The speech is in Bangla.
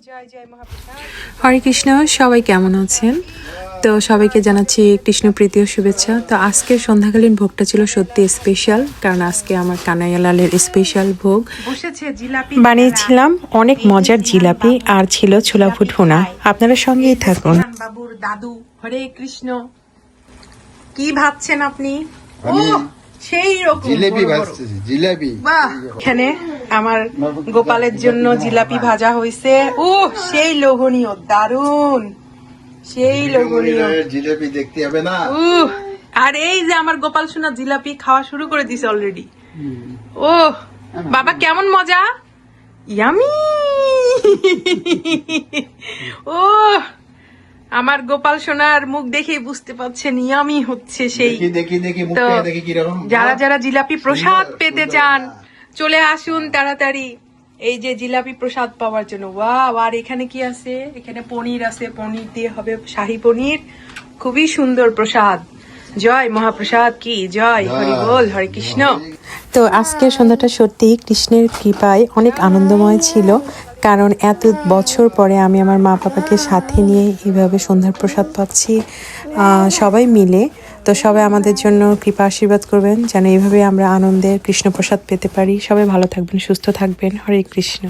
জয় জয় মহাপ্রসাদ। হরে কৃষ্ণ, সবাই কেমন আছেন? তো সবাইকে জানাচ্ছি কৃষ্ণ প্রীতি ও শুভেচ্ছা। তো আজকের সন্ধ্যাকালীন ভোগটা ছিল সত্যি স্পেশাল, কারণ আজকে আমার কানাইয়ালালের স্পেশাল ভোগ বসেছে জিলাপি বানিয়েছিলাম। অনেক মজার জিলাপি আর ছিল ছোলা ভুনা। আপনারা সঙ্গেই থাকুন। বাবুর দাদু। হরে কৃষ্ণ। কি ভাবছেন আপনি? ও সেই রকম জিলেবি ভাজছে, জিলেবি। বাহ, এখানে আমার গোপালের জন্য জিলাপি ভাজা হয়েছে। ও সেই লোভনীয়, দারুন, সেই লোভনীয় জিলেবি দেখতে হবে না। আর এই যে আমার গোপাল সোনা জিলাপি খাওয়া শুরু করে দিছে অলরেডি। ও বাবা, কেমন মজা, ইয়ামি। ও আমার গোপাল সোনার মুখ দেখে বুঝতে পারছেন ইয়ামি হচ্ছে সেই। দেখি তো মুখটা দেখি কি রকম। যারা যারা জিলাপি প্রসাদ পেতে চান চলে আসুন তাড়াতাড়ি এই যে জিলাপি প্রসাদ পাওয়ার জন্য। ওয়াও, আর এখানে কি আছে? এখানে পনির আছে, পনির দিয়ে হবে শাহী পনির। খুবই সুন্দর প্রসাদ। জয় মহাপ্রসাদ কি জয়, হরি বল, হরে কৃষ্ণ। তো আজকের সন্ধ্যাটা সত্যি কৃষ্ণের কৃপায় অনেক আনন্দময় ছিল, কারণ এত বছর পরে আমি আমার মা বাবাকে সাথে নিয়ে এইভাবে সন্ধ্যার প্রসাদ পাচ্ছি সবাই মিলে। তো সবাই আমাদের জন্য কৃপা আশীর্বাদ করবেন যেন এইভাবে আমরা আনন্দের কৃষ্ণ প্রসাদ পেতে পারি। সবাই ভালো থাকবেন, সুস্থ থাকবেন। হরে কৃষ্ণ।